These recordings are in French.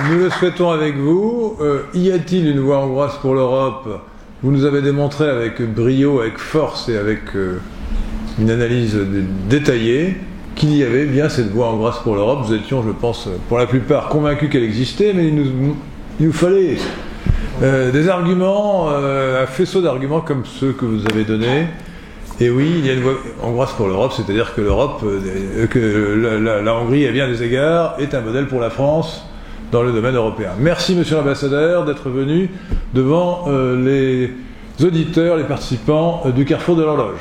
Nous le souhaitons avec vous. Y a-t-il une voie hongroise pour l'Europe? Vous nous avez démontré avec brio, avec force et avec une analyse détaillée qu'il y avait bien cette voie hongroise pour l'Europe. Nous étions, je pense, pour la plupart convaincus qu'elle existait, mais il nous fallait des arguments, un faisceau d'arguments comme ceux que vous avez donnés. Et oui, il y a une voie hongroise pour l'Europe, c'est-à-dire que l'Europe, la Hongrie, à bien des égards, est un modèle pour la France dans le domaine européen. Merci, monsieur l'ambassadeur, d'être venu devant les auditeurs, les participants du Carrefour de l'Horloge.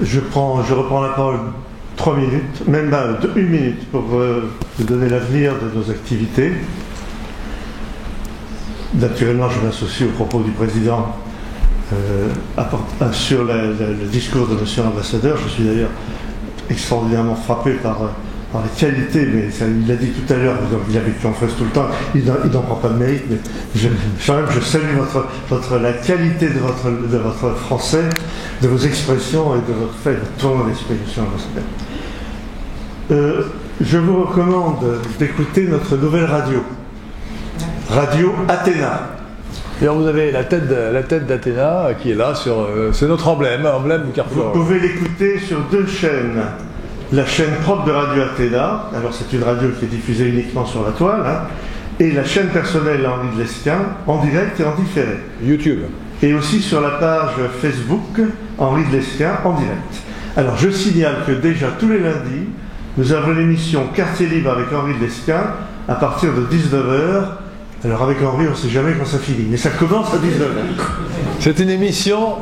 Je reprends la parole 3 minutes, même 1 minute, pour vous donner l'avenir de nos activités. Naturellement, je m'associe aux propos du président sur le discours de monsieur l'ambassadeur. Je suis d'ailleurs extraordinairement frappé par les qualités, mais ça, il l'a dit tout à l'heure, il a vécu en France tout le temps, il n'en prend pas de mérite, mais je salue la qualité de votre français, de vos expressions et de votre fait, de tournoi d'esprit, monsieur l'ambassadeur. Je vous recommande d'écouter notre nouvelle radio, Radio Athéna. Alors vous avez la tête d'Athéna qui est là, c'est notre emblème du Carrefour. Vous pouvez l'écouter sur 2 chaînes. La chaîne propre de Radio Athéna, alors c'est une radio qui est diffusée uniquement sur la toile, hein, et la chaîne personnelle Henri de Lesquen, en direct et en différé. YouTube. Et aussi sur la page Facebook Henri de Lesquen, en direct. Alors je signale que déjà tous les lundis, nous avons l'émission Quartier Libre avec Henri de Lesquen à partir de 19h. Alors avec Henri, on ne sait jamais quand ça finit, mais ça commence à 19h. C'est une émission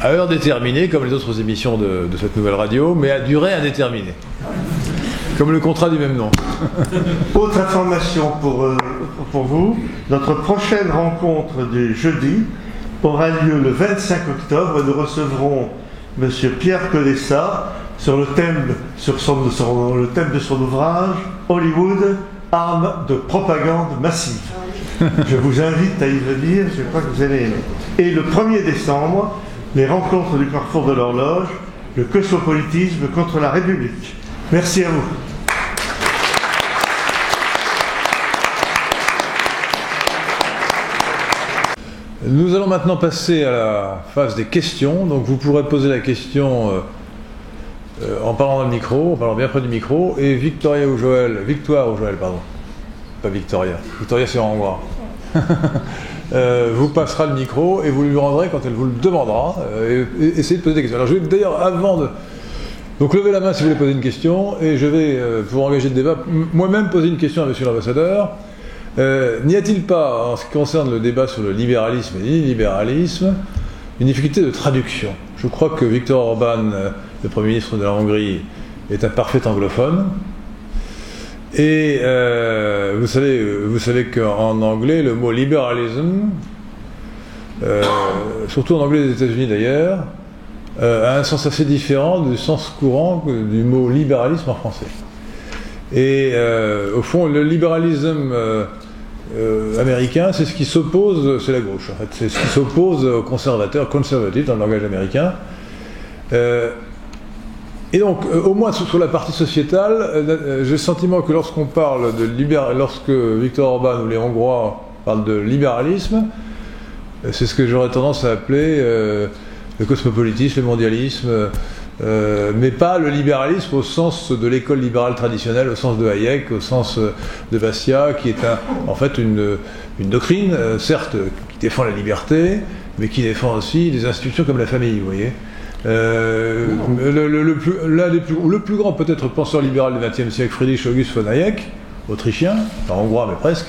à heure déterminée, comme les autres émissions de cette nouvelle radio, mais à durée indéterminée. Comme le contrat du même nom. Autre information pour vous, notre prochaine rencontre du jeudi aura lieu le 25 octobre. Nous recevrons M. Pierre Codessa sur le thème de son ouvrage « Hollywood, armes de propagande massive ». Je vous invite à y venir, je crois que vous allez aimer. Et le 1er décembre, les rencontres du Carrefour de l'Horloge, le cosmopolitisme contre la République. Merci à vous. Nous allons maintenant passer à la phase des questions. Donc vous pourrez poser la question en parlant dans le micro, en parlant bien près du micro, et Victoire ou Joël, pardon. Pas Victoria. Victoria, c'est en hongrois. Vous passera le micro et vous lui rendrez quand elle vous le demandera. Essayez de poser des questions. Alors je vais d'ailleurs, avant de... Donc levez la main si vous voulez poser une question, et je vais, pour engager le débat, moi-même poser une question à monsieur l'ambassadeur. N'y a-t-il pas, en ce qui concerne le débat sur le libéralisme et l'illibéralisme, une difficulté de traduction? Je crois que Viktor Orban, le Premier ministre de la Hongrie, est un parfait anglophone. Et vous savez qu'en anglais, le mot libéralisme, surtout en anglais des États-Unis d'ailleurs, a un sens assez différent du sens courant du mot libéralisme en français. Et au fond, le libéralisme américain, c'est ce qui s'oppose, c'est la gauche en fait, c'est ce qui s'oppose aux conservateurs, conservatifs dans le langage américain. Et donc, au moins sur la partie sociétale, j'ai le sentiment que lorsqu'on parle lorsque Viktor Orban ou les Hongrois parlent de libéralisme, c'est ce que j'aurais tendance à appeler le cosmopolitisme, le mondialisme, mais pas le libéralisme au sens de l'école libérale traditionnelle, au sens de Hayek, au sens de Bastiat, qui est en fait une doctrine, certes, qui défend la liberté, mais qui défend aussi des institutions comme la famille, vous voyez. Le plus grand peut-être penseur libéral du XXe siècle, Friedrich August von Hayek, autrichien, enfin hongrois mais presque.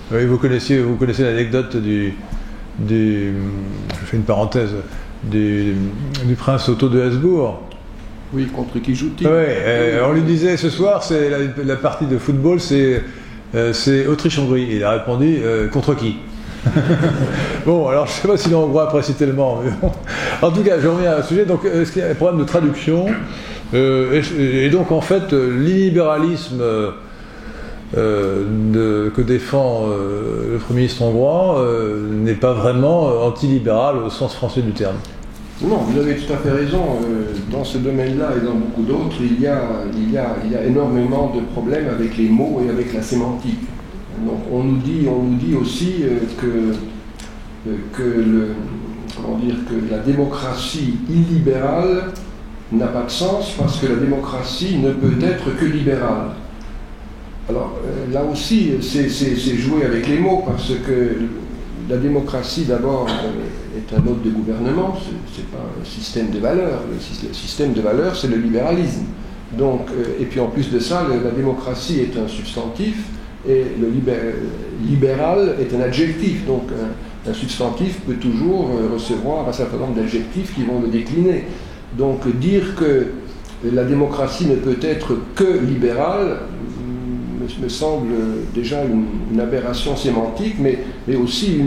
Oui, vous connaissez l'anecdote je fais une parenthèse, du prince Otto de Habsbourg. Oui, contre qui joue-t-il? Oui, on lui disait ce soir, c'est la partie de football, c'est Autriche-Hongrie. Il a répondu contre qui? Bon, alors je ne sais pas si les Hongrois apprécient tellement, mais bon. En tout cas, je reviens au sujet. Donc, est-ce qu'il y a un problème de traduction? Et donc, en fait, l'illibéralisme que défend le Premier ministre hongrois n'est pas vraiment antilibéral au sens français du terme. Non, vous avez tout à fait raison. Dans ce domaine-là et dans beaucoup d'autres, il y a énormément de problèmes avec les mots et avec la sémantique. Donc on nous dit aussi que la démocratie illibérale n'a pas de sens parce que la démocratie ne peut être que libérale. Alors là aussi, c'est jouer avec les mots parce que la démocratie d'abord est un mode de gouvernement, c'est pas un système de valeurs. Le système de valeurs, c'est le libéralisme. Donc, et puis en plus de ça, la démocratie est un substantif et le libéral est un adjectif. Donc un substantif peut toujours recevoir un certain nombre d'adjectifs qui vont le décliner. Donc dire que la démocratie ne peut être que libérale me semble déjà une aberration sémantique, mais aussi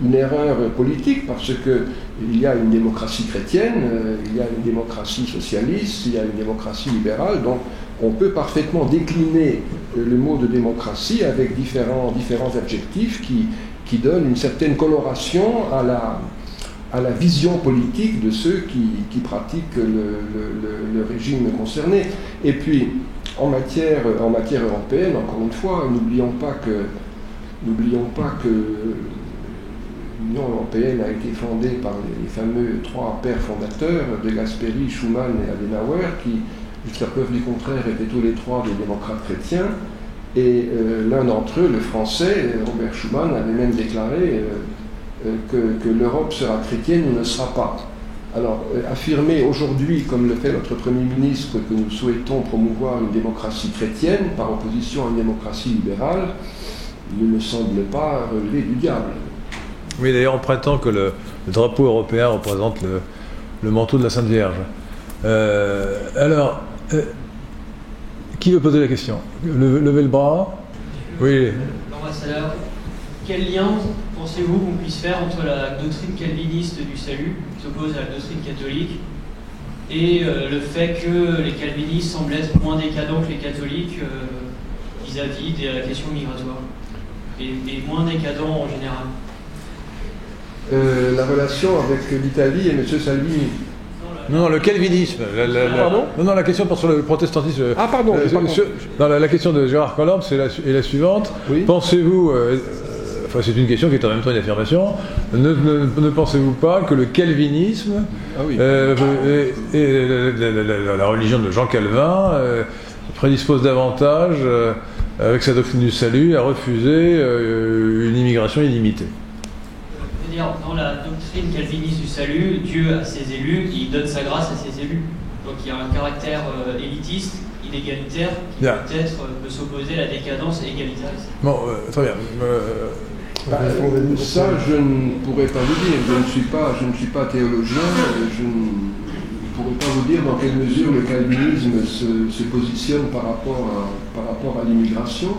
une erreur politique, parce qu'il y a une démocratie chrétienne, il y a une démocratie socialiste, il y a une démocratie libérale, donc on peut parfaitement décliner le mot de démocratie avec différents adjectifs qui donnent une certaine coloration à la vision politique de ceux qui pratiquent le régime concerné. Et puis, en matière européenne, encore une fois, n'oublions pas que l'Union européenne a été fondée par les fameux 3 pères fondateurs, de Gasperi, Schuman et Adenauer, qui, jusqu'à preuve du contraire, étaient tous les 3 des démocrates chrétiens. Et l'un d'entre eux, le français, Robert Schuman, avait même déclaré que l'Europe sera chrétienne ou ne sera pas. Alors, affirmer aujourd'hui, comme le fait notre Premier ministre, que nous souhaitons promouvoir une démocratie chrétienne par opposition à une démocratie libérale, ne me semble pas relever du diable. Oui, d'ailleurs, on prétend que le drapeau européen représente le manteau de la Sainte Vierge. Alors, qui veut poser la question? Levez le bras. Oui. L'ambassadeur, quel lien pensez-vous qu'on puisse faire entre la doctrine calviniste du salut, qui s'oppose à la doctrine catholique, et le fait que les calvinistes semblent être moins décadents que les catholiques vis-à-vis de la question migratoire, et moins décadents en général? La relation avec l'Italie et M. Salvini. Non, le calvinisme. Pardon ? Non, la question sur le protestantisme. Ah, pardon. La question de Gérard Collomb est la suivante. Oui. Pensez-vous, enfin c'est une question qui est en même temps une affirmation, ne pensez-vous pas que le calvinisme et la religion de Jean Calvin prédispose davantage, avec sa doctrine du salut, à refuser une immigration illimitée? Dans la doctrine calviniste du salut, Dieu a ses élus, il donne sa grâce à ses élus. Donc il y a un caractère élitiste, inégalitaire, qui peut-être peut s'opposer à la décadence égalitariste. Bon, très bien. Ça, je ne pourrais pas vous dire. Je ne suis pas théologien. Je ne pourrais pas vous dire dans quelle mesure le calvinisme se positionne par rapport à l'immigration.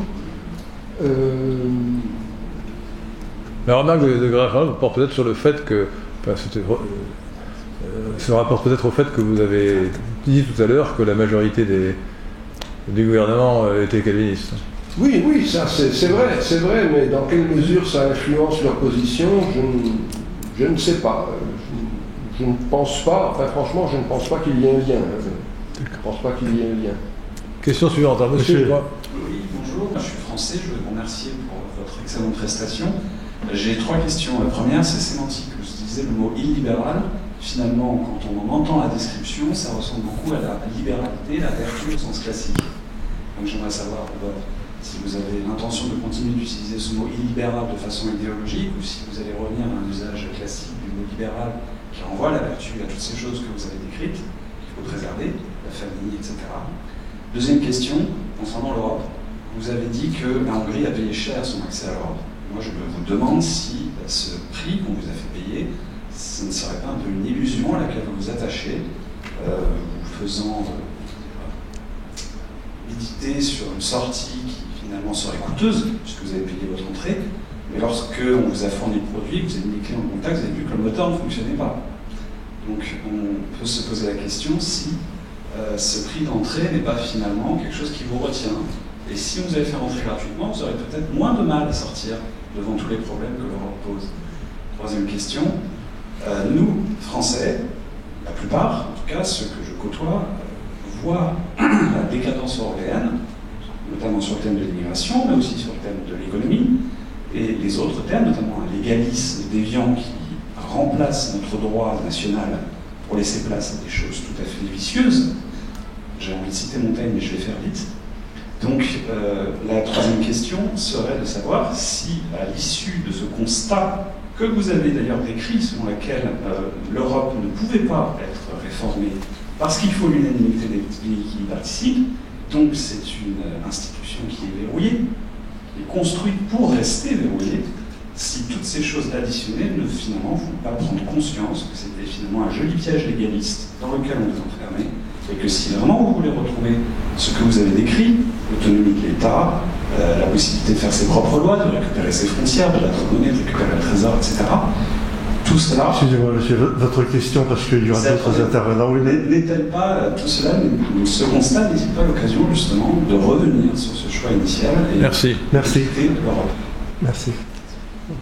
La remarque de Gérard porte peut-être sur le fait que, se rapporte peut-être au fait que vous avez dit tout à l'heure que la majorité des gouvernements étaient calvinistes. Oui, ça c'est vrai, mais dans quelle mesure ça influence leur position, je ne sais pas. Je ne pense pas, enfin franchement, je ne pense pas qu'il y ait un lien. Je ne pense pas qu'il y ait un lien. Question suivante, monsieur. Oui, bonjour, je suis français, je veux vous remercier pour votre excellente prestation. J'ai 3 questions. La première, c'est sémantique. Vous utilisez le mot illibéral. Finalement, quand on en entend la description, ça ressemble beaucoup à la libéralité, la vertu au sens classique. Donc j'aimerais savoir d'abord si vous avez l'intention de continuer d'utiliser ce mot illibéral de façon idéologique ou si vous allez revenir à un usage classique du mot libéral qui renvoie à la vertu, à toutes ces choses que vous avez décrites, qu'il faut préserver, la famille, etc. Deuxième question, concernant l'Europe. Vous avez dit que la Hongrie a payé cher son accès à l'Europe. Moi, je me vous demande si ce prix qu'on vous a fait payer, ce ne serait pas un peu une illusion à laquelle vous vous attachez, vous faisant méditer sur une sortie qui finalement serait coûteuse, puisque vous avez payé votre entrée, mais lorsque on vous a fourni le produit, vous avez mis les clés en contact, vous avez vu que le moteur ne fonctionnait pas. Donc, on peut se poser la question si ce prix d'entrée n'est pas finalement quelque chose qui vous retient Et si on vous avait fait rentrer gratuitement, vous aurez peut-être moins de mal à sortir devant tous les problèmes que l'Europe pose. Troisième question, nous, Français, la plupart, en tout cas ceux que je côtoie, voient la décadence européenne, notamment sur le thème de l'immigration, mais aussi sur le thème de l'économie, et les autres thèmes, notamment un légalisme déviant qui remplace notre droit national pour laisser place à des choses tout à fait vicieuses. J'ai envie de citer Montaigne, mais je vais faire vite. Donc, la troisième question serait de savoir si, à l'issue de ce constat que vous avez d'ailleurs décrit, selon lequel l'Europe ne pouvait pas être réformée parce qu'il faut l'unanimité des pays qui y participent, donc c'est une institution qui est verrouillée, et construite pour rester verrouillée, si toutes ces choses additionnées ne finalement vont pas prendre conscience que c'était finalement un joli piège légaliste dans lequel on vous enfermait, et que si vraiment vous voulez retrouver ce que vous avez décrit, l'autonomie de l'État, la possibilité de faire ses propres lois, de récupérer ses frontières, de la monnaie, de récupérer le trésor, etc., tout cela... Excusez-moi, monsieur, votre question, parce qu'il y aura d'autres intervenants. Oui, n'est-elle pas, tout cela, ce constat n'est-il pas l'occasion justement de revenir sur ce choix initial et Merci. Merci. de l'Europe? Merci. Vous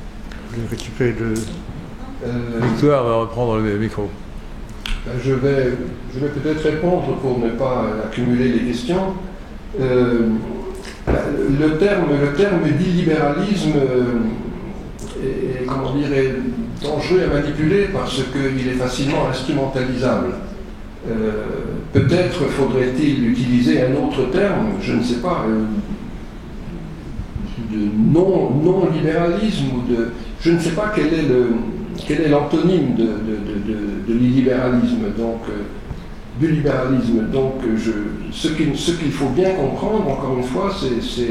voulez récupérer le... Victoire va reprendre le micro. Je vais peut-être répondre pour ne pas accumuler les questions. Le terme d'illibéralisme est, comment dire, est dangereux à manipuler parce qu'il est facilement instrumentalisable. Peut-être faudrait-il utiliser un autre terme, je ne sais pas, de non-libéralisme ou de... Je ne sais pas quel est l'antonyme de l'illibéralisme, donc du libéralisme. Donc ce qu'il faut bien comprendre, encore une fois, c'est ce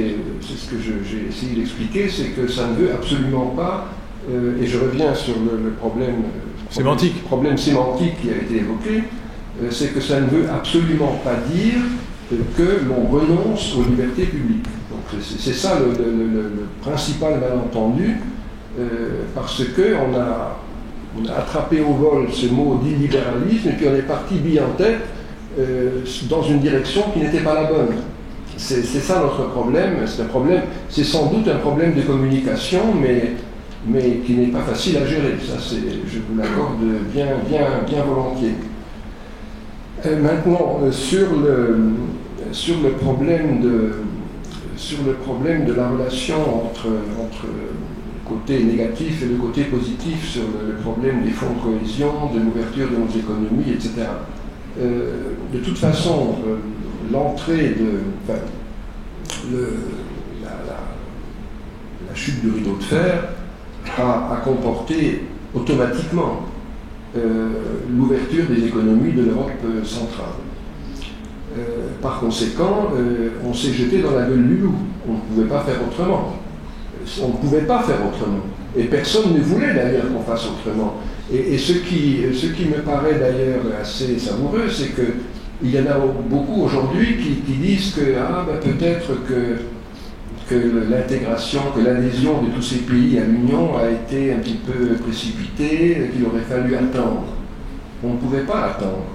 que j'ai essayé d'expliquer, c'est que ça ne veut absolument pas, et je reviens sur le problème sémantique qui a été évoqué, c'est que ça ne veut absolument pas dire que l'on renonce aux libertés publiques. Donc c'est ça le principal malentendu, parce qu'on a attrapé au vol ce mot d'illibéralisme et puis on est parti bille en tête dans une direction qui n'était pas la bonne. C'est ça notre problème. C'est sans doute un problème de communication, mais qui n'est pas facile à gérer. Ça, je vous l'accorde bien volontiers. Maintenant, sur le problème de la relation entre le côté négatif et le côté positif, sur le problème des fonds de cohésion, de l'ouverture de nos économies, etc. De toute façon, l'entrée la chute du rideau de fer a comporté automatiquement l'ouverture des économies de l'Europe centrale. Par conséquent, on s'est jeté dans la gueule du loup. On ne pouvait pas faire autrement. On ne pouvait pas faire autrement. Et personne ne voulait d'ailleurs qu'on fasse autrement. Et ce qui me paraît d'ailleurs assez savoureux, c'est qu'il y en a beaucoup aujourd'hui qui disent que peut-être que l'intégration, que l'adhésion de tous ces pays à l'Union a été un petit peu précipitée, qu'il aurait fallu attendre. On ne pouvait pas attendre.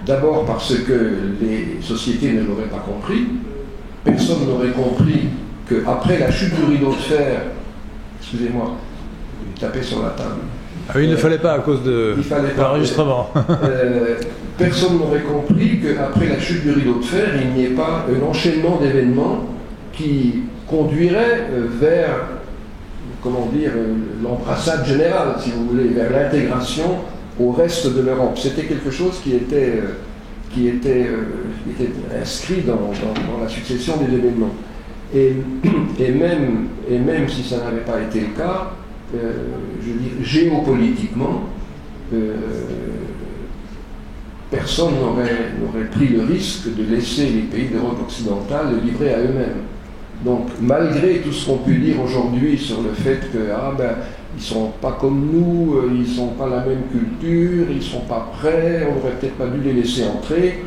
D'abord parce que les sociétés ne l'auraient pas compris. Personne n'aurait compris qu'après la chute du rideau de fer, excusez-moi, il tapait sur la table. Ah oui, il ne fallait pas à cause de l'enregistrement. Personne n'aurait compris qu'après la chute du rideau de fer, il n'y ait pas un enchaînement d'événements qui conduirait vers, comment dire, l'embrassade générale, si vous voulez, vers l'intégration au reste de l'Europe. C'était quelque chose qui était inscrit dans la succession des événements. Et même si ça n'avait pas été le cas, je veux dire, géopolitiquement, personne n'aurait pris le risque de laisser les pays d'Europe occidentale livrer à eux-mêmes. Donc, malgré tout ce qu'on peut dire aujourd'hui sur le fait que ils ne sont pas comme nous, ils ne sont pas la même culture, ils ne sont pas prêts, on n'aurait peut-être pas dû les laisser entrer,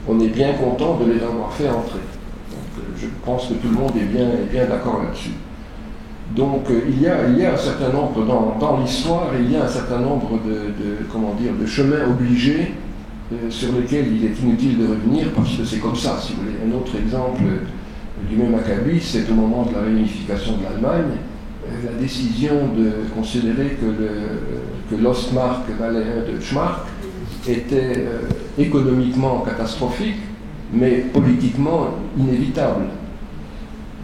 on est bien content de les avoir fait entrer. Donc, je pense que tout le monde est bien d'accord là-dessus. Donc il y a un certain nombre, dans l'histoire, il y a un certain nombre de chemins obligés sur lesquels il est inutile de revenir parce que c'est comme ça, si vous voulez. Un autre exemple du même acabit, c'est au moment de la réunification de l'Allemagne, la décision de considérer que l'Ostmark valait un Deutschmark était économiquement catastrophique, mais politiquement inévitable.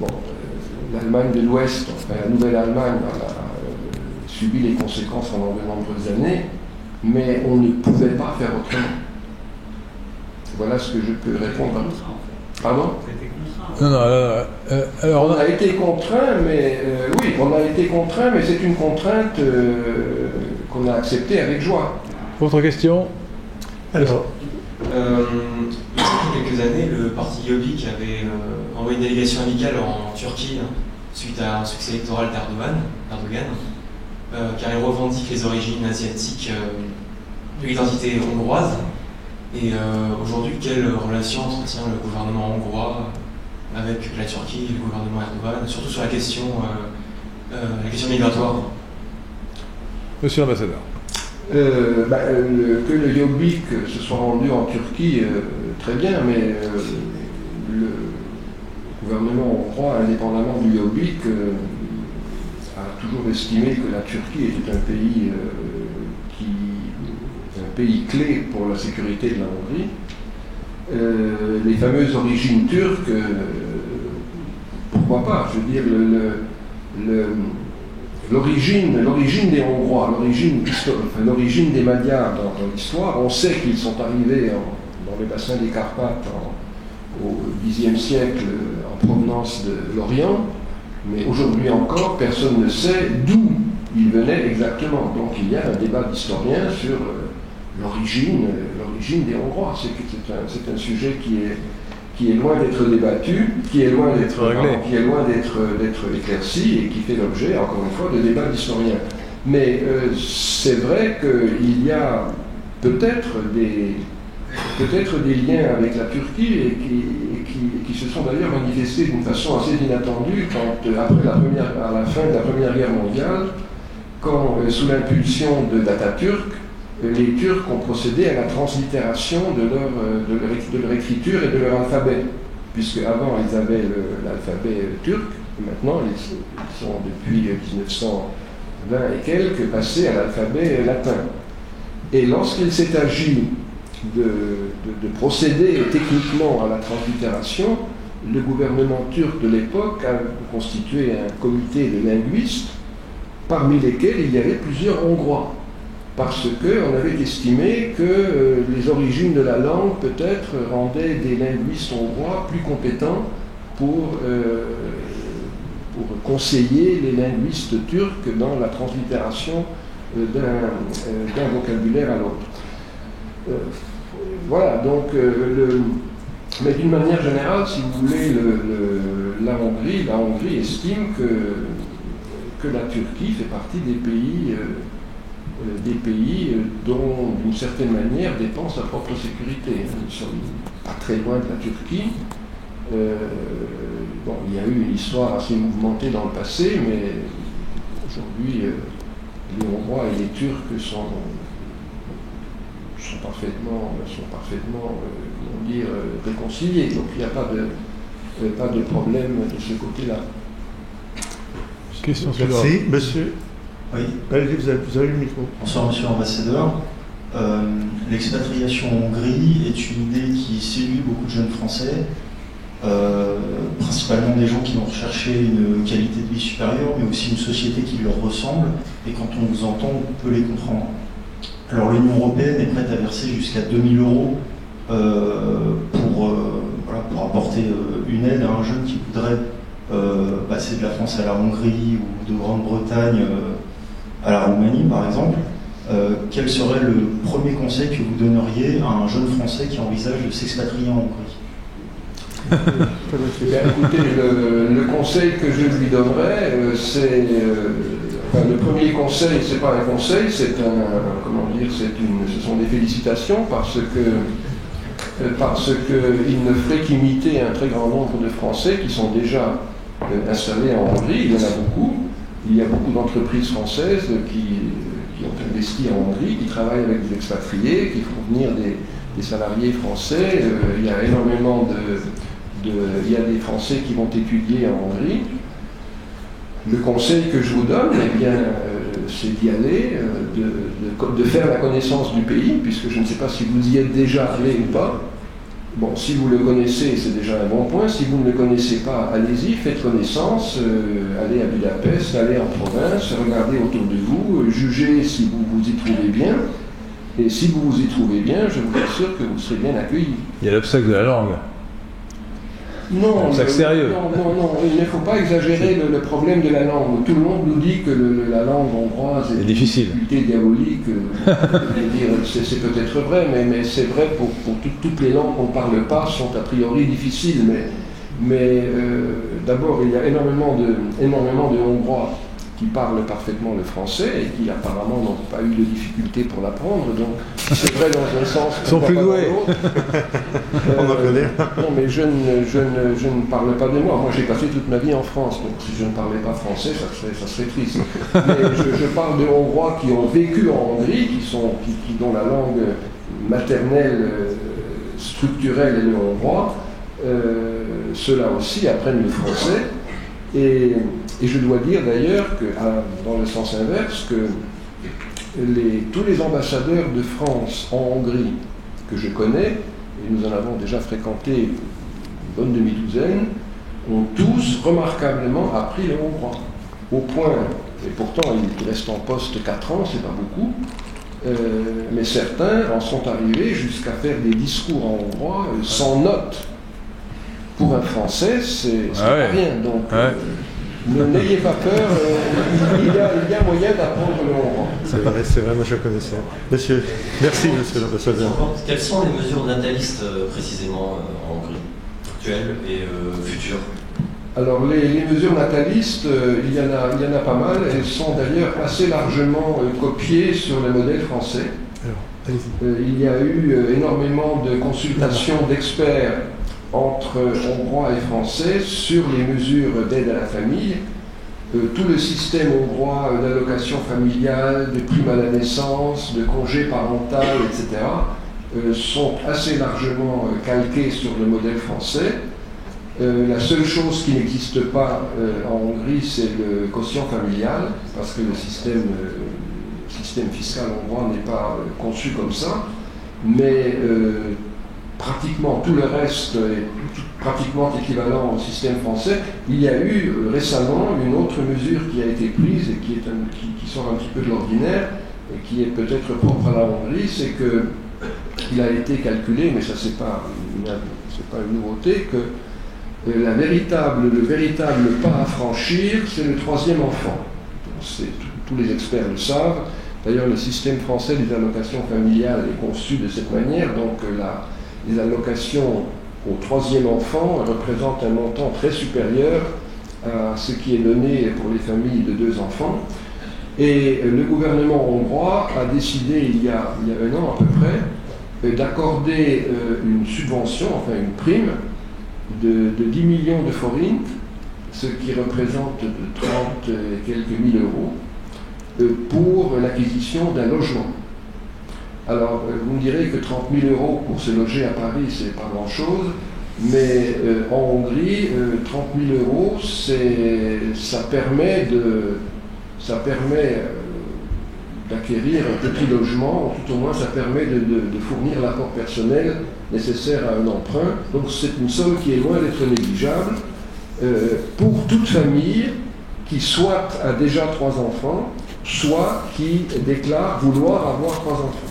Bon, l'Allemagne de l'Ouest, enfin la Nouvelle-Allemagne, a subi les conséquences pendant de nombreuses années, mais on ne pouvait pas faire autrement. Voilà ce que je peux répondre à vous. Pardon ? Non, alors on a été contraint, mais oui, on a été contraint, mais c'est une contrainte qu'on a acceptée avec joie. Autre question ? Alors, il y a quelques années, le parti Jobbik avait envoyé une délégation amicale en Turquie suite à un succès électoral d'Erdogan, car il revendique les origines asiatiques de l'identité hongroise. Et aujourd'hui, quelle relation entretient le gouvernement hongrois avec la Turquie et le gouvernement Erdogan, surtout sur la question migratoire? Monsieur l'ambassadeur. Que le Jobbik se soit rendu en Turquie, très bien, mais le gouvernement hongrois, indépendamment du Jobbik, a toujours estimé que la Turquie était un pays clé pour la sécurité de la Hongrie. Les fameuses origines turques, pourquoi pas? Je veux dire, l'origine des Hongrois, l'origine des Magyars dans l'histoire, on sait qu'ils sont arrivés dans le bassin des Carpates au Xe siècle en provenance de l'Orient, mais aujourd'hui encore, personne ne sait d'où ils venaient exactement. Donc il y a un débat d'historiens sur l'origine des Hongrois. C'est un sujet qui est loin d'être débattu, qui est loin d'être réglé, qui est loin d'être éclairci et qui fait l'objet, encore une fois, de débats d'historiens. Mais c'est vrai qu'il y a peut-être des liens avec la Turquie et qui se sont d'ailleurs manifestés d'une façon assez inattendue quand, à la fin de la Première Guerre mondiale, quand, sous l'impulsion d'Atatürk, les Turcs ont procédé à la translittération de leur écriture et de leur alphabet, puisque avant ils avaient l'alphabet turc, et maintenant ils sont depuis 1920 et quelques passés à l'alphabet latin. Et lorsqu'il s'est agi de procéder techniquement à la translittération, le gouvernement turc de l'époque a constitué un comité de linguistes, parmi lesquels il y avait plusieurs Hongrois, parce qu'on avait estimé que les origines de la langue peut-être rendaient des linguistes hongrois plus compétents pour conseiller les linguistes turcs dans la translittération d'un vocabulaire à l'autre. Voilà, donc, mais d'une manière générale, si vous voulez, la Hongrie estime que la Turquie fait partie des pays dont, d'une certaine manière, dépend sa propre sécurité. Nous ne sommes pas très loin de la Turquie. Il y a eu une histoire assez mouvementée dans le passé, mais aujourd'hui, les Hongrois et les Turcs sont parfaitement réconciliés. Donc il n'y a pas de problème de ce côté-là. Question suivante. Merci, monsieur. Oui. Allez, vous avez le micro. Bonsoir, monsieur l'ambassadeur. L'expatriation en Hongrie est une idée qui séduit beaucoup de jeunes Français, principalement des gens qui vont rechercher une qualité de vie supérieure, mais aussi une société qui leur ressemble. Et quand on vous entend, on peut les comprendre. Alors l'Union européenne est prête à verser jusqu'à 2 000 € pour apporter une aide à un jeune qui voudrait passer de la France à la Hongrie ou de Grande-Bretagne à la Roumanie par exemple. Quel serait le premier conseil que vous donneriez à un jeune Français qui envisage de s'expatrier en Hongrie? Écoutez, le conseil que je lui donnerais, c'est... le premier conseil, c'est pas un conseil, ce sont des félicitations parce qu'il ne ferait qu'imiter un très grand nombre de Français qui sont déjà installés en Hongrie. Il y en a beaucoup. Il y a beaucoup d'entreprises françaises qui ont investi en Hongrie, qui travaillent avec des expatriés, qui font venir des salariés français. Il y a énormément il y a des Français qui vont étudier en Hongrie. Le conseil que je vous donne, eh bien, c'est d'y aller, de faire la connaissance du pays, puisque je ne sais pas si vous y êtes déjà allé ou pas. Bon, si vous le connaissez, c'est déjà un bon point. Si vous ne le connaissez pas, allez-y, faites connaissance, allez à Budapest, allez en province, regardez autour de vous, jugez si vous vous y trouvez bien. Et si vous vous y trouvez bien, je vous assure que vous serez bien accueillis. Il y a l'obstacle de la langue. Non, sérieux. non, il ne faut pas exagérer le problème de la langue. Tout le monde nous dit que la langue hongroise est difficile. Une difficulté diabolique. C'est peut-être vrai, mais c'est vrai pour toutes les langues qu'on ne parle pas sont a priori difficiles. Mais d'abord, il y a énormément de Hongrois qui parlent parfaitement le français et qui apparemment n'ont pas eu de difficulté pour l'apprendre. Donc c'est vrai dans un sens. Ils sont plus doués. On en connaît. Non, mais je ne parle pas de moi. Moi, j'ai passé toute ma vie en France, donc si je ne parlais pas français, ça serait triste. Mais je parle de Hongrois qui ont vécu en Hongrie, dont la langue maternelle structurelle est le hongrois. Ceux-là aussi apprennent le français. Et je dois dire d'ailleurs que, dans le sens inverse, que tous les ambassadeurs de France en Hongrie que je connais, et nous en avons déjà fréquenté une bonne demi-douzaine, ont tous remarquablement appris le hongrois. Au point, et pourtant ils restent en poste 4 ans, c'est pas beaucoup, mais certains en sont arrivés jusqu'à faire des discours en hongrois sans notes. Pour un Français, c'est pas rien. Donc, n'ayez pas peur, il y a moyen d'apprendre le hongrois. C'est vrai, moi je connaissais. Monsieur, merci monsieur l'ambassadeur. Quelles sont les mesures natalistes précisément en Hongrie, actuelles et futures? Alors les mesures natalistes, il y en a pas mal. Elles sont d'ailleurs assez largement copiées sur le modèle français. Alors, allez-y. Il y a eu énormément de consultations d'experts entre Hongrois et Français sur les mesures d'aide à la famille. Tout le système hongrois d'allocation familiale, de prime à la naissance, de congé parental, etc., sont assez largement calqués sur le modèle français. La seule chose qui n'existe pas en Hongrie, c'est le quotient familial, parce que le système fiscal hongrois n'est pas conçu comme ça, mais pratiquement tout le reste est pratiquement équivalent au système français. Il y a eu récemment une autre mesure qui a été prise et qui sort un petit peu de l'ordinaire et qui est peut-être propre à la Hongrie, c'est qu'il a été calculé, mais ça c'est pas une nouveauté, que le véritable pas à franchir, c'est le 3e enfant. Tous les experts le savent. D'ailleurs, le système français des allocations familiales est conçu de cette manière, donc les allocations au 3e enfant représentent un montant très supérieur à ce qui est donné pour les familles de 2 enfants. Et le gouvernement hongrois a décidé, il y a 1 an à peu près, d'accorder une subvention, enfin une prime, de 10 millions de forints, ce qui représente 30 et quelques mille euros, pour l'acquisition d'un logement. Alors, vous me direz que 30 000 euros pour se loger à Paris, c'est pas grand-chose, mais en Hongrie, 30 000 euros, ça permet d'acquérir un petit logement, ou tout au moins ça permet de fournir l'apport personnel nécessaire à un emprunt. Donc c'est une somme qui est loin d'être négligeable pour toute famille qui soit a déjà 3 enfants, soit qui déclare vouloir avoir 3 enfants.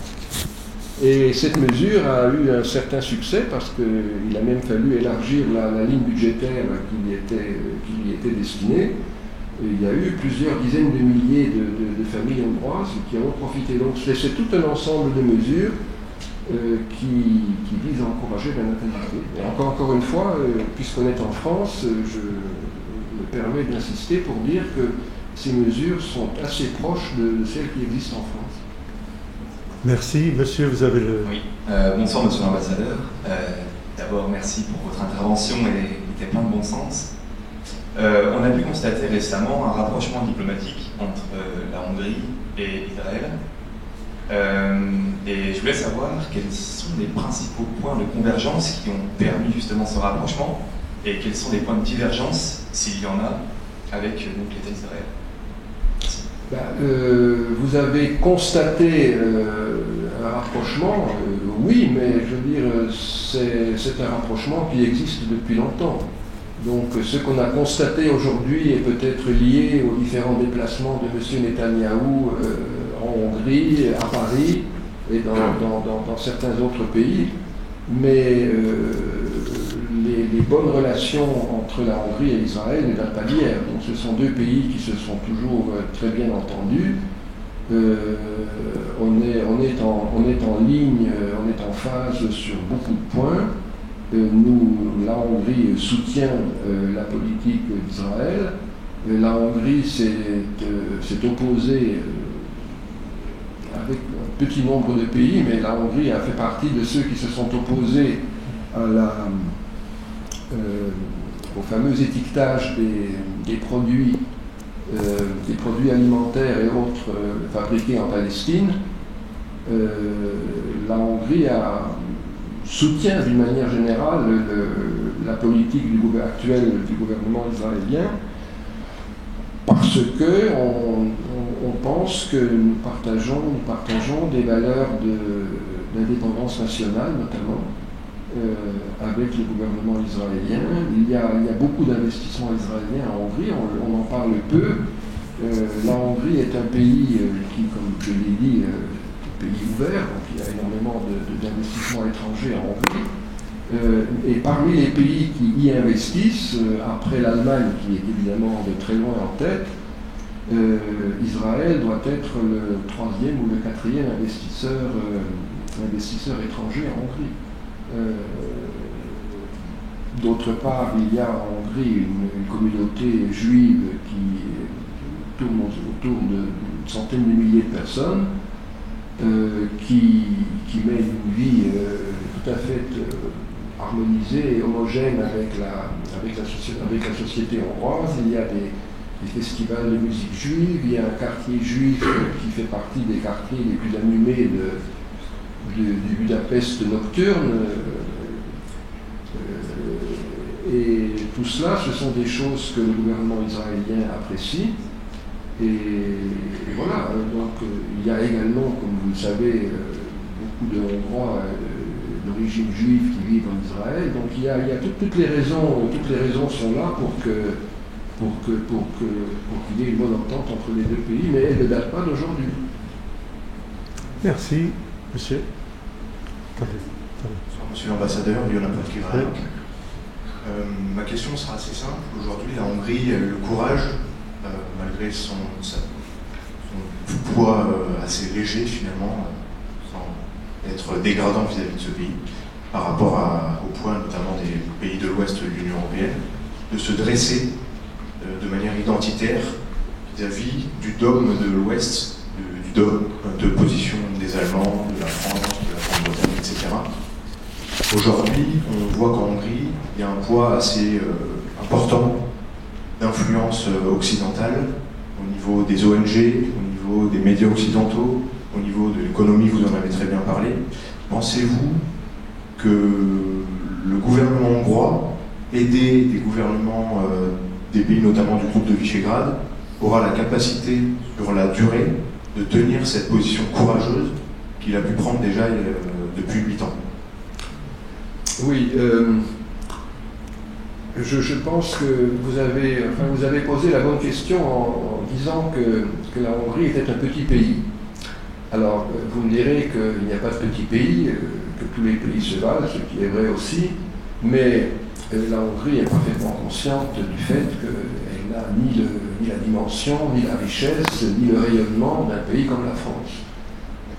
Et cette mesure a eu un certain succès parce qu'il a même fallu élargir la ligne budgétaire qui lui était destinée. Et il y a eu plusieurs dizaines de milliers de familles hongroises qui en ont profité. Donc c'est tout un ensemble de mesures qui visent à encourager la natalité. Et encore une fois, puisqu'on est en France, je me permets d'insister pour dire que ces mesures sont assez proches de celles qui existent en France. Merci. Monsieur, vous avez le... Oui. Bonsoir, monsieur l'ambassadeur. D'abord, merci pour votre intervention, elle était plein de bon sens. On a pu constater récemment un rapprochement diplomatique entre la Hongrie et Israël. Et je voulais savoir quels sont les principaux points de convergence qui ont permis justement ce rapprochement et quels sont les points de divergence, s'il y en a, avec l'État d'Israël. Vous avez constaté un rapprochement, oui, mais je veux dire, c'est un rapprochement qui existe depuis longtemps. Donc ce qu'on a constaté aujourd'hui est peut-être lié aux différents déplacements de M. Netanyahou en Hongrie, à Paris et dans certains autres pays, mais les bonnes relations entre la Hongrie et Israël ne datent pas d'hier. Donc ce sont deux pays qui se sont toujours très bien entendus. On est en ligne, on est en phase sur beaucoup de points. La Hongrie soutient la politique d'Israël. La Hongrie s'est opposée avec un petit nombre de pays, mais la Hongrie a fait partie de ceux qui se sont opposés au fameux étiquetage des produits alimentaires et autres fabriqués en Palestine. La Hongrie soutient d'une manière générale la politique actuelle du gouvernement israélien parce que on pense que nous partageons des valeurs d'indépendance nationale notamment avec le gouvernement israélien. Il y a beaucoup d'investissements israéliens en Hongrie, on en parle peu. La Hongrie est un pays qui, comme je l'ai dit, pays ouvert, donc il y a énormément d'investissements étrangers en Hongrie. Et parmi les pays qui y investissent, après l'Allemagne qui est évidemment de très loin en tête, Israël doit être le 3e ou le 4e investisseur étranger en Hongrie. D'autre part, il y a en Hongrie une communauté juive qui tourne autour d'une centaine de milliers de personnes, qui mène une vie tout à fait harmonisée et homogène avec la société hongroise. Il y a des festivals de musique juive, il y a un quartier juif qui fait partie des quartiers les plus animés du Budapest nocturne. Et tout cela, ce sont des choses que le gouvernement israélien apprécie. Et voilà, donc il y a également, comme vous le savez, beaucoup de Hongrois d'origine juive qui vivent en Israël. Donc il y a toutes les raisons sont là pour qu'il y ait une bonne entente entre les deux pays, mais elle ne date pas d'aujourd'hui. Merci, monsieur. Monsieur l'ambassadeur, Jonathan Kivrak. Ma question sera assez simple. Aujourd'hui, la Hongrie a eu le courage, malgré son poids assez léger finalement, sans être dégradant vis-à-vis de ce pays, par rapport au poids notamment des pays de l'Ouest de l'Union européenne, de se dresser de manière identitaire vis-à-vis du dogme de l'Ouest, du dogme de position des Allemands, de la France, de la Grande-Bretagne, etc. Aujourd'hui, on voit qu'en Hongrie, il y a un poids assez important d'influence occidentale au niveau des ONG, au niveau des médias occidentaux, au niveau de l'économie, vous en avez très bien parlé. Pensez-vous que le gouvernement hongrois, aidé des gouvernements des pays notamment du groupe de Visegrad, aura la capacité sur la durée de tenir cette position courageuse qu'il a pu prendre déjà depuis 8 ans? Oui, je pense que vous avez posé la bonne question en disant que la Hongrie était un petit pays. Alors, vous me direz qu'il n'y a pas de petit pays, que tous les pays se valent, ce qui est vrai aussi, mais la Hongrie est parfaitement consciente du fait qu'elle n'a ni la dimension, ni la richesse, ni le rayonnement d'un pays comme la France.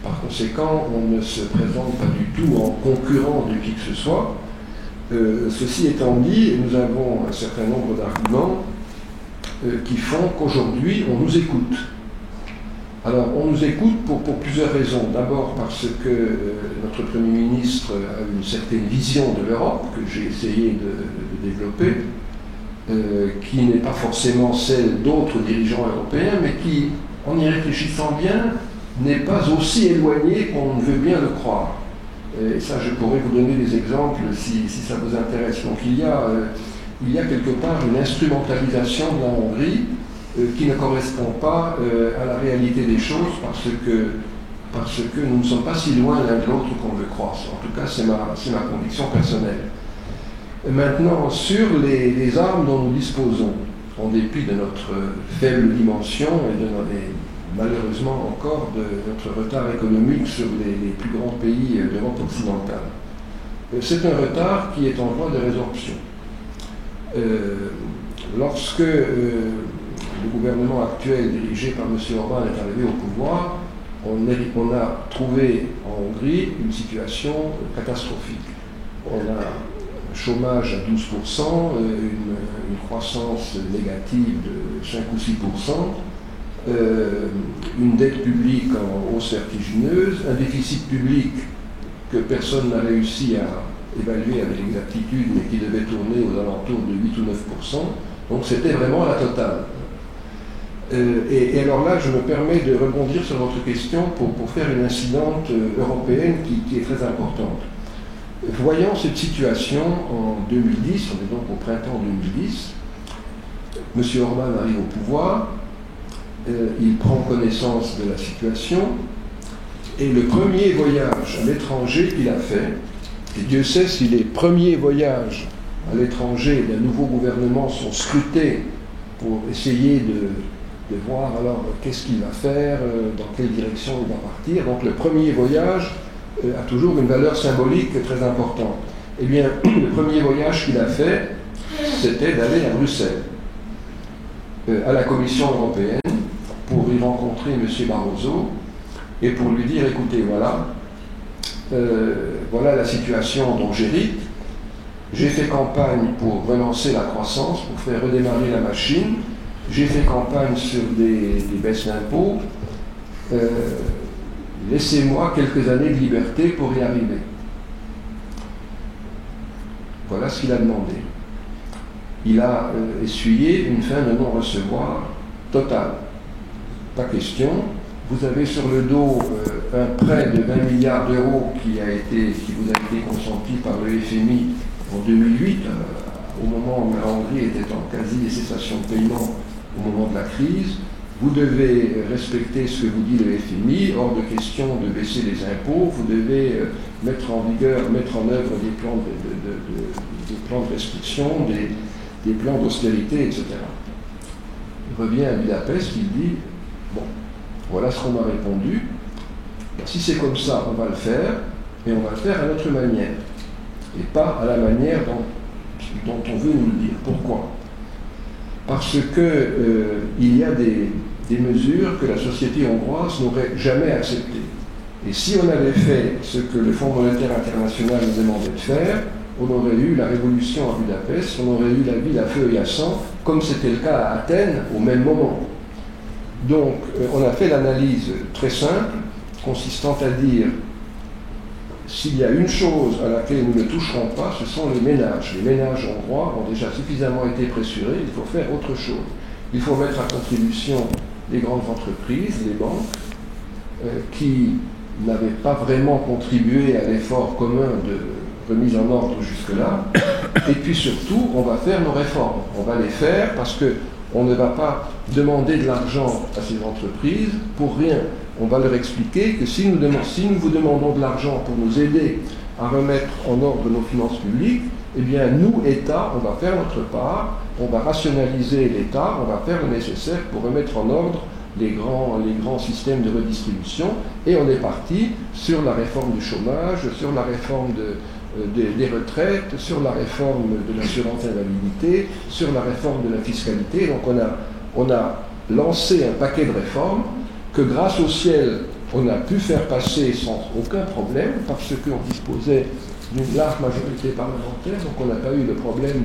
Par conséquent, on ne se présente pas du tout en concurrent de qui que ce soit. Ceci étant dit, nous avons un certain nombre d'arguments qui font qu'aujourd'hui, on nous écoute. Alors, on nous écoute pour plusieurs raisons. D'abord parce que notre Premier ministre a une certaine vision de l'Europe, que j'ai essayé de développer, qui n'est pas forcément celle d'autres dirigeants européens, mais qui, en y réfléchissant bien, n'est pas aussi éloigné qu'on veut bien le croire. Et ça, je pourrais vous donner des exemples si ça vous intéresse. Donc il y a quelque part une instrumentalisation de la Hongrie qui ne correspond pas à la réalité des choses parce que nous ne sommes pas si loin l'un de l'autre qu'on le croit. En tout cas, c'est ma conviction personnelle. Maintenant, sur les armes dont nous disposons, en dépit de notre faible dimension et malheureusement encore de notre retard économique sur les plus grands pays d'Europe occidentale. C'est un retard qui est en voie de résorption. Lorsque le gouvernement actuel dirigé par M. Orbán est arrivé au pouvoir, on a trouvé en Hongrie une situation catastrophique. On a un chômage à 12%, une croissance négative de 5 ou 6%, une dette publique en hausse vertigineuse, un déficit public que personne n'a réussi à évaluer avec exactitude, mais qui devait tourner aux alentours de 8 ou 9%. Donc c'était vraiment la totale. Et alors là, je me permets de rebondir sur votre question pour faire une incidente européenne qui est très importante. Voyant cette situation en 2010, on est donc au printemps 2010, M. Orbán arrive au pouvoir, il prend connaissance de la situation, et le premier voyage à l'étranger qu'il a fait, et Dieu sait si les premiers voyages à l'étranger d'un nouveau gouvernement sont scrutés pour essayer de voir alors qu'est-ce qu'il va faire, dans quelle direction il va partir. Donc le premier voyage a toujours une valeur symbolique très importante. Eh bien, le premier voyage qu'il a fait, c'était d'aller à Bruxelles, à la Commission européenne, pour y rencontrer M. Barroso et pour lui dire, écoutez, voilà la situation dont j'hérite. J'ai fait campagne pour relancer la croissance, pour faire redémarrer la machine. J'ai fait campagne sur des baisses d'impôts. Laissez-moi quelques années de liberté pour y arriver. Voilà ce qu'il a demandé. Il a essuyé une fin de non-recevoir totale. Pas question. Vous avez sur le dos un prêt de 20 milliards d'euros qui vous a été consenti par le FMI en 2008, au moment où la Hongrie était en quasi-cessation de paiement au moment de la crise. Vous devez respecter ce que vous dit le FMI, hors de question de baisser les impôts, vous devez mettre en œuvre des plans de restriction, des plans d'austérité, etc. Il revient à Budapest, il dit, bon, voilà ce qu'on m'a répondu, si c'est comme ça, on va le faire, mais on va le faire à notre manière, et pas à la manière dont on veut nous le dire. Pourquoi ? Parce qu'il y a des mesures que la société hongroise n'aurait jamais acceptées. Et si on avait fait ce que le Fonds monétaire international nous demandait de faire, on aurait eu la révolution à Budapest, on aurait eu la ville à feu et à sang, comme c'était le cas à Athènes au même moment. Donc on a fait l'analyse très simple, consistant à dire s'il y a une chose à laquelle nous ne toucherons pas, ce sont les ménages. Les ménages hongrois ont déjà suffisamment été pressurés, il faut faire autre chose. Il faut mettre à contribution les grandes entreprises, les banques, qui n'avaient pas vraiment contribué à l'effort commun de remise en ordre jusque-là. Et puis surtout, on va faire nos réformes. On va les faire parce qu'on ne va pas demander de l'argent à ces entreprises pour rien. On va leur expliquer que si nous vous demandons de l'argent pour nous aider à remettre en ordre nos finances publiques, eh bien nous, État, on va faire notre part, on va rationaliser l'État, on va faire le nécessaire pour remettre en ordre les grands systèmes de redistribution, et on est parti sur la réforme du chômage, sur la réforme des retraites, sur la réforme de l'assurance invalidité, sur la réforme de la fiscalité. Donc on a lancé un paquet de réformes que grâce au ciel, on a pu faire passer sans aucun problème, parce qu'on disposait d'une large majorité parlementaire, donc on n'a pas eu le problème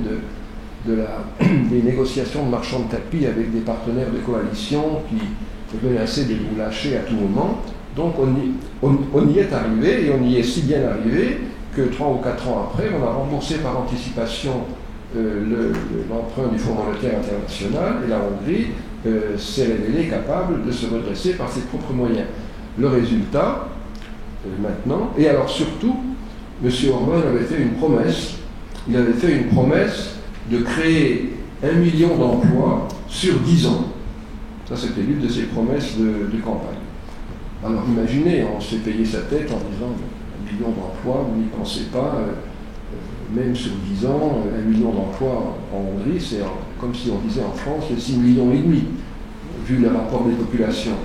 des négociations de marchands de tapis avec des partenaires de coalition qui menaçaient de nous lâcher à tout moment. Donc on y est arrivé, et on y est si bien arrivé que 3 ou 4 ans après, on a remboursé par anticipation l'emprunt du Fonds monétaire international, et la Hongrie s'est révélée capable de se redresser par ses propres moyens. le résultat, maintenant. Et alors surtout, M. Orban avait fait une promesse. Il avait fait une promesse de créer 1 million d'emplois sur 10 ans. Ça, c'était l'une de ses promesses de campagne. Alors imaginez, on s'est payé sa tête en disant 1 million d'emplois, vous n'y pensez pas, même sur 10 ans, 1 million d'emplois en Hongrie, c'est comme si on disait en France 6,5 millions, vu le rapport des populations.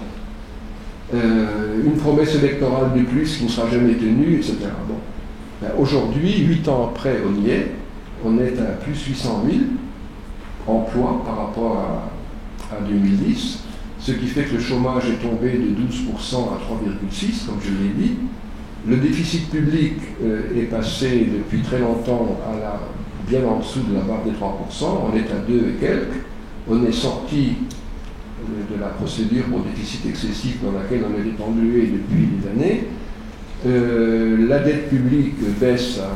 Une promesse électorale de plus qui ne sera jamais tenue, etc. Bon. Ben, aujourd'hui, 8 ans après, on y est. On est à plus 800 000 emplois par rapport à 2010, ce qui fait que le chômage est tombé de 12% à 3,6%, comme je l'ai dit. Le déficit public est passé depuis très longtemps bien en dessous de la barre des 3%. On est à 2 et quelques. On est sorti de la procédure pour déficit excessif dans laquelle on est englué depuis des années. La dette publique baisse à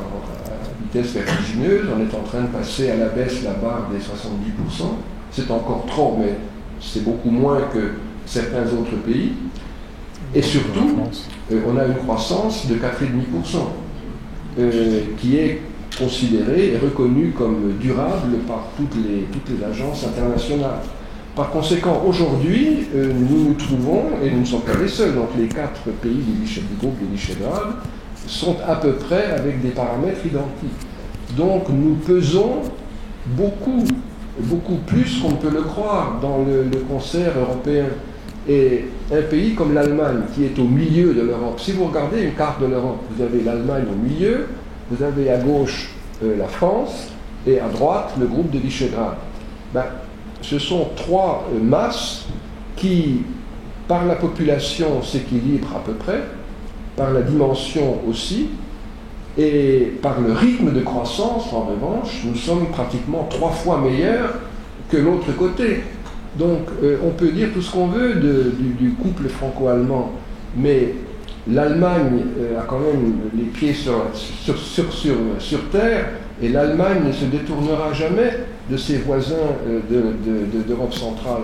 vitesse vertigineuse. On est en train de passer à la baisse la barre des 70%. C'est encore trop, mais c'est beaucoup moins que certains autres pays. Et surtout, on a une croissance de 4,5%, qui est considérée et reconnue comme durable par toutes les agences internationales. Par conséquent, aujourd'hui, nous nous trouvons, et nous ne sommes pas les seuls, donc les 4 pays du groupe de Visegrad sont à peu près avec des paramètres identiques. Donc nous pesons beaucoup plus qu'on ne peut le croire dans le concert européen. Et un pays comme l'Allemagne, qui est au milieu de l'Europe, si vous regardez une carte de l'Europe, vous avez l'Allemagne au milieu, vous avez à gauche la France, et à droite le groupe de Visegrad. Ben, ce sont 3 masses qui, par la population, s'équilibrent à peu près, par la dimension aussi, et par le rythme de croissance, en revanche, nous sommes pratiquement 3 fois meilleurs que l'autre côté. Donc, on peut dire tout ce qu'on veut du couple franco-allemand, mais l'Allemagne a quand même les pieds sur terre, et l'Allemagne ne se détournera jamais de ses voisins d'Europe centrale.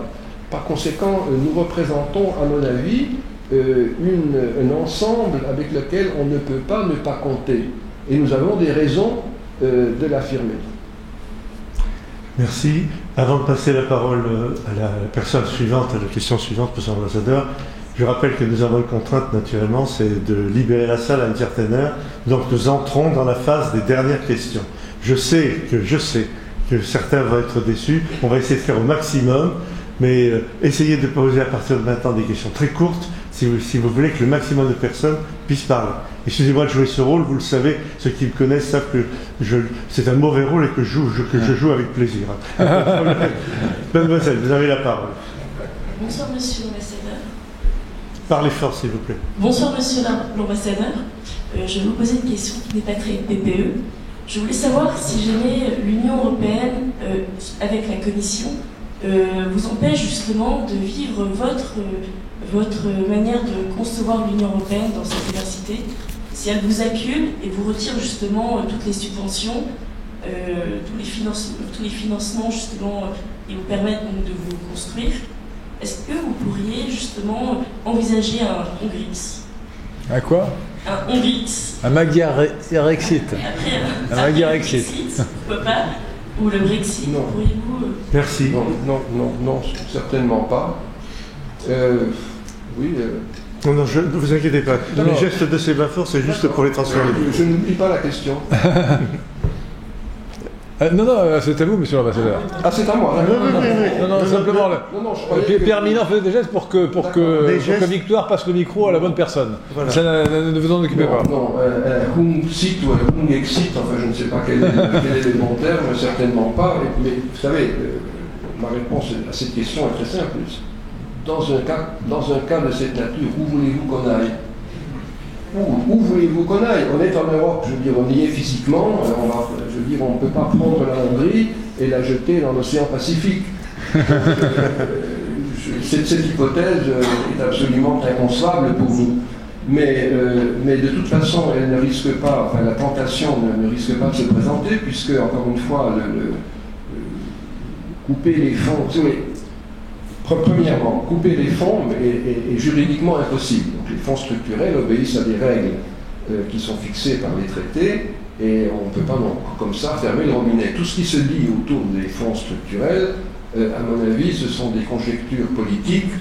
Par conséquent, nous représentons, à mon avis, un ensemble avec lequel on ne peut pas ne pas compter. Et nous avons des raisons de l'affirmer. Merci. Avant de passer la parole à la personne suivante, à la question suivante, monsieur l'ambassadeur, je rappelle que nous avons une contrainte, naturellement, c'est de libérer la salle à une certaine heure. Donc nous entrons dans la phase des dernières questions. Je sais que certains vont être déçus. On va essayer de faire au maximum, mais essayez de poser à partir de maintenant des questions très courtes, si vous voulez que le maximum de personnes puissent parler. Excusez-moi de jouer ce rôle, vous le savez, ceux qui me connaissent savent que c'est un mauvais rôle et que je joue avec plaisir. Mademoiselle, vous avez la parole. Bonsoir monsieur l'ambassadeur. Parlez fort s'il vous plaît. Bonsoir monsieur l'ambassadeur. Je vais vous poser une question qui n'est pas très PPE. Je voulais savoir si jamais l'Union européenne, avec la Commission, vous empêche justement de vivre votre manière de concevoir l'Union européenne dans sa diversité, si elle vous accule et vous retire justement toutes les subventions, tous les financements justement qui vous permettent donc de vous construire, est-ce que vous pourriez justement envisager un Hongrie? À quoi? Un Hongrie. Un Magyar-Exit. Après, un Magyar-Exit, pourquoi pas? Ou le Brexit, pourriez-vous... Merci. Non, certainement pas. Oui. Non, ne vous inquiétez pas. Les gestes de Sébafour, c'est juste pour les transformer. Je n'oublie pas la question. Non, c'est à vous, monsieur l'ambassadeur. Ah, c'est à moi. Non, simplement. Pierre Minant faisait des gestes pour que Victoire passe le micro à la bonne personne. Voilà. Ça, ne vous en occupez pas. Non, un Hung-sit ou un Hung-exit, enfin, je ne sais pas quel est le bon terme, certainement pas. Mais vous savez, ma réponse à cette question est très simple. Dans un cas de cette nature, où voulez-vous qu'on aille? Où voulez-vous qu'on aille? On est en Europe, je veux dire, on y est physiquement, on ne peut pas prendre la Hongrie et la jeter dans l'océan Pacifique. Cette hypothèse est absolument inconcevable pour nous. Mais de toute façon, elle ne risque pas, enfin la tentation ne risque pas de se présenter, puisque, encore une fois, couper les fonds... Premièrement, couper les fonds est juridiquement impossible. Donc les fonds structurels obéissent à des règles qui sont fixées par les traités, et on ne peut pas non, comme ça fermer le robinet. Tout ce qui se dit autour des fonds structurels, à mon avis, ce sont des conjectures politiques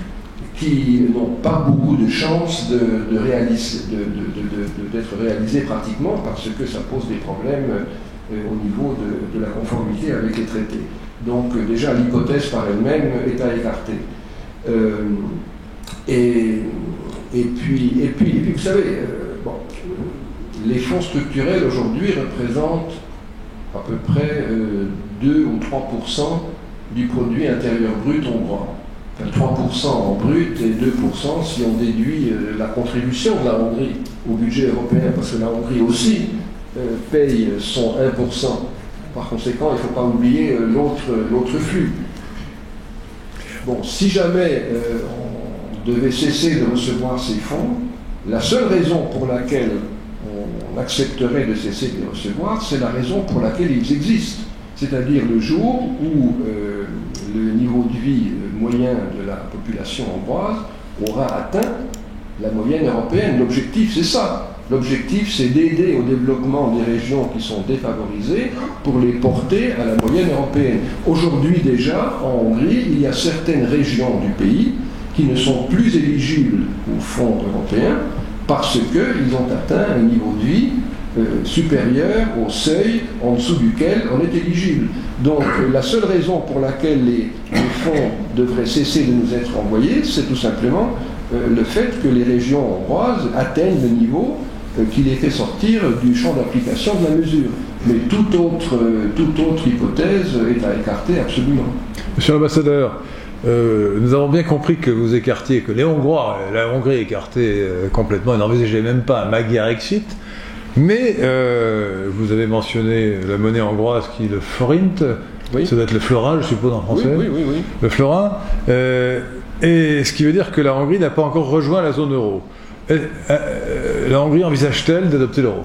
qui n'ont pas beaucoup de chances d'être réalisées pratiquement, parce que ça pose des problèmes au niveau de la conformité avec les traités. Donc déjà l'hypothèse par elle-même est à écarter. Et puis vous savez, les fonds structurels aujourd'hui représentent à peu près 2 ou 3% du produit intérieur brut hongrois. Enfin, 3% en brut et 2% si on déduit la contribution de la Hongrie au budget européen, parce que la Hongrie aussi paye son 1%. Par conséquent, il ne faut pas oublier l'autre flux. Bon, si jamais on devait cesser de recevoir ces fonds, la seule raison pour laquelle on accepterait de cesser de les recevoir, c'est la raison pour laquelle ils existent. C'est-à-dire le jour où le niveau de vie moyen de la population hongroise aura atteint la moyenne européenne. L'objectif, c'est ça. L'objectif, c'est d'aider au développement des régions qui sont défavorisées pour les porter à la moyenne européenne. Aujourd'hui déjà, en Hongrie, il y a certaines régions du pays qui ne sont plus éligibles aux fonds européens parce qu'ils ont atteint un niveau de vie supérieur au seuil en dessous duquel on est éligible. Donc la seule raison pour laquelle les fonds devraient cesser de nous être envoyés, c'est tout simplement le fait que les régions hongroises atteignent le niveau qui les fait sortir du champ d'application de la mesure. Mais toute autre hypothèse est à écarter absolument. Monsieur l'ambassadeur, nous avons bien compris que vous écartiez, que les Hongrois, la Hongrie écartait complètement, et n'envisageait même pas un Magyar exit, mais vous avez mentionné la monnaie hongroise qui est le forint, oui. Ça doit être le florin, je suppose en français, oui. Le florin, et ce qui veut dire que la Hongrie n'a pas encore rejoint la zone euro. La Hongrie envisage-t-elle d'adopter l'euro ?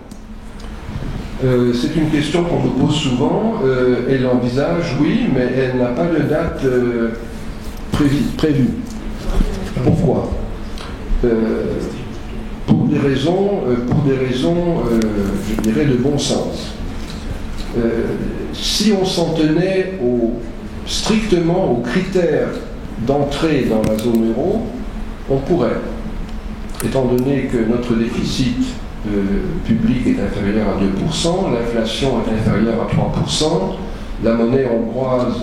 C'est une question qu'on me pose souvent. Elle l'envisage, oui, mais elle n'a pas de date prévue. Pourquoi ? Pour des raisons, je dirais, de bon sens. Si on s'en tenait strictement aux critères d'entrée dans la zone euro, on pourrait. Étant donné que notre déficit public est inférieur à 2%, l'inflation est inférieure à 3%, la monnaie hongroise,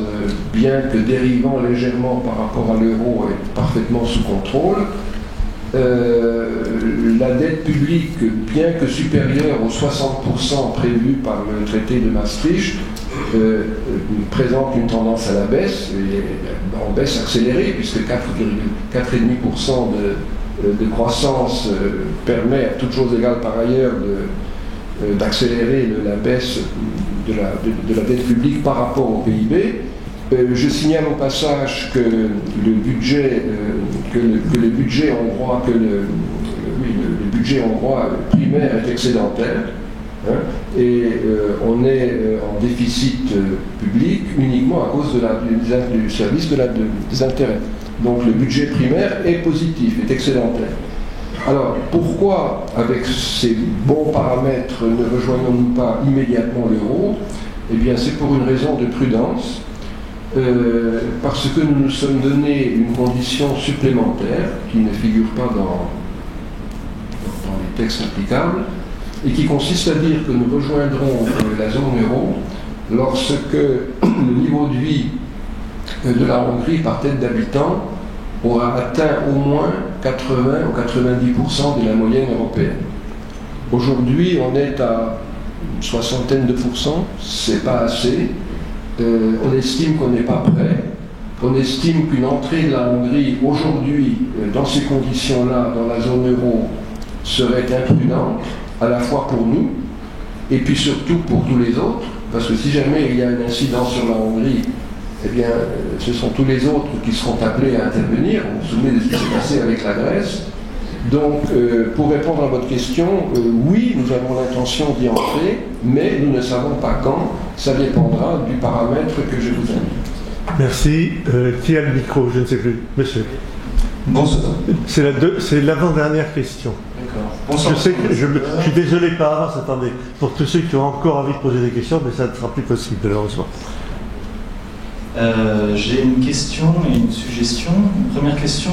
bien que dérivant légèrement par rapport à l'euro, est parfaitement sous contrôle. La dette publique, bien que supérieure aux 60% prévus par le traité de Maastricht, présente une tendance à la baisse, et en baisse accélérée, puisque 4,5% de croissance permet, à toutes choses égales par ailleurs, d'accélérer la baisse de la dette publique par rapport au PIB. Je signale au passage que le budget hongrois primaire est excédentaire, hein, et on est en déficit public uniquement à cause du service des intérêts. Donc le budget primaire est positif, est excédentaire. Alors pourquoi, avec ces bons paramètres, ne rejoignons-nous pas immédiatement l'euro ? Eh bien c'est pour une raison de prudence, parce que nous nous sommes donné une condition supplémentaire qui ne figure pas dans les textes applicables, et qui consiste à dire que nous rejoindrons la zone euro lorsque le niveau de vie de la Hongrie par tête d'habitant aura atteint au moins 80 ou 90% de la moyenne européenne. Aujourd'hui, on est à une soixantaine de pourcents, c'est pas assez. On estime qu'on n'est pas prêt. On estime qu'une entrée de la Hongrie aujourd'hui, dans ces conditions-là, dans la zone euro, serait imprudente, à la fois pour nous, et puis surtout pour tous les autres, parce que si jamais il y a un incident sur la Hongrie, eh bien, ce sont tous les autres qui seront appelés à intervenir. Vous vous souvenez de ce qui s'est passé avec la Grèce. Donc, pour répondre à votre question, oui, nous avons l'intention d'y entrer, mais nous ne savons pas quand. Ça dépendra du paramètre que je vous indique. Merci. Qui a le micro ? Je ne sais plus. Monsieur. Bonsoir. C'est l'avant-dernière question. D'accord. Bonsoir. Je sais que je suis désolé par avance, attendez, pour tous ceux qui ont encore envie de poser des questions, mais ça ne sera plus possible, malheureusement. J'ai une question et une suggestion. Première question,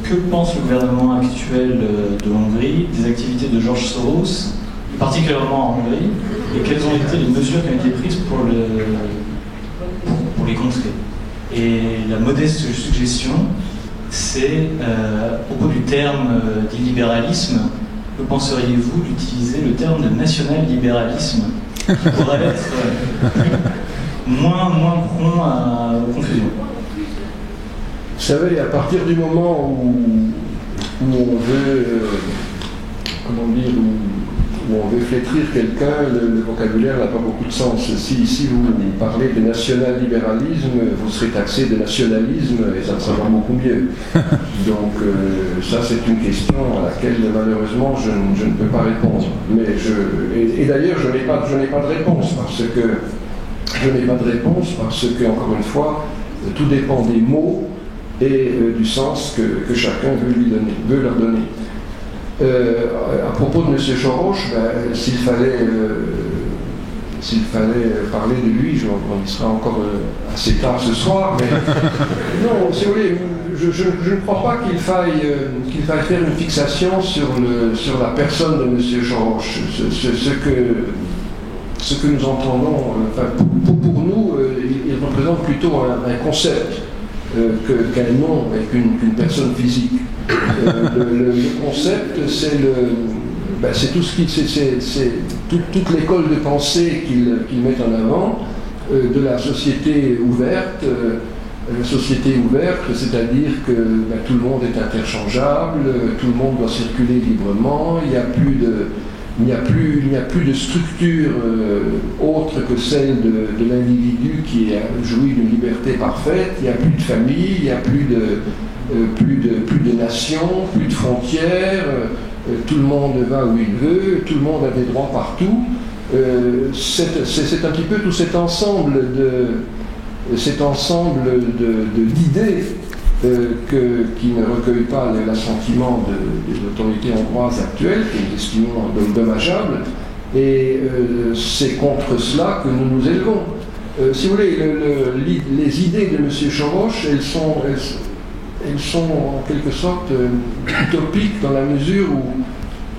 que pense le gouvernement actuel de Hongrie des activités de George Soros, particulièrement en Hongrie, et quelles ont été les mesures qui ont été prises pour les contrer? Et la modeste suggestion, c'est à propos du terme d'illibéralisme, que penseriez-vous d'utiliser le terme de national-libéralisme, qui pourrait être moins prompt aux confusions? Vous savez, à partir du moment où on veut, où on veut flétrir quelqu'un, le vocabulaire n'a pas beaucoup de sens. Si vous parlez de national-libéralisme, vous serez taxé de nationalisme et ça sera beaucoup mieux. Donc ça, c'est une question à laquelle malheureusement je ne peux pas répondre. Mais et d'ailleurs, je n'ai pas de réponse parce que, encore une fois, tout dépend des mots et du sens que chacun veut leur donner. À propos de M. Soros, s'il fallait parler de lui, on y sera encore assez tard ce soir, mais non, si vous voulez, je ne crois pas qu'il faille faire une fixation sur la personne de M. Soros. Ce que nous entendons, pour nous, il représente plutôt un concept qu'un nom et qu'une personne physique. Le concept, c'est tout ce qui, c'est toute l'école de pensée qu'il met en avant de la société ouverte. La société ouverte, c'est-à-dire que tout le monde est interchangeable, tout le monde doit circuler librement, il n'y a plus de structure autre que celle de l'individu qui jouit d'une liberté parfaite, il n'y a plus de famille, il n'y a plus de nations, plus de frontières, tout le monde va où il veut, tout le monde a des droits partout. C'est un petit peu tout cet ensemble d'idées qui ne recueille pas l'assentiment des autorités hongroises actuelles, que nous estimons dommageables, et c'est contre cela que nous nous élevons. Si vous voulez, les idées de M. Soros, elles sont en quelque sorte utopiques dans la mesure où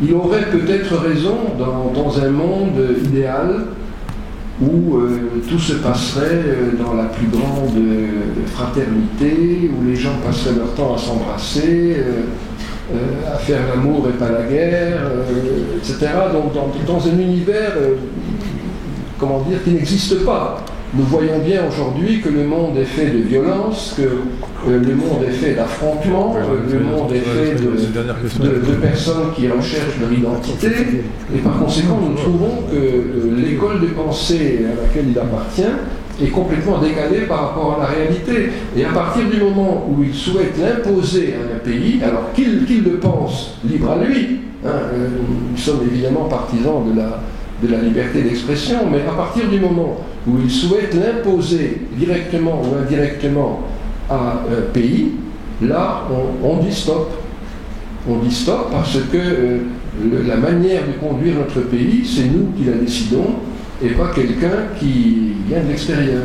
il aurait peut-être raison dans un monde idéal où tout se passerait dans la plus grande fraternité, où les gens passeraient leur temps à s'embrasser, à faire l'amour et pas la guerre, etc. Donc dans un univers, qui n'existe pas. Nous voyons bien aujourd'hui que le monde est fait de violence, que le monde est fait d'affrontements, le monde est fait de personnes qui recherchent leur identité, et par conséquent nous trouvons que l'école de pensée à laquelle il appartient est complètement décalée par rapport à la réalité. Et à partir du moment où il souhaite l'imposer à un pays, alors qu'il le pense libre à lui, nous sommes évidemment partisans de la liberté d'expression, mais à partir du moment où il souhaite l'imposer directement ou indirectement à un pays, là on dit stop. On dit stop parce que la manière de conduire notre pays, c'est nous qui la décidons et pas quelqu'un qui vient de l'extérieur.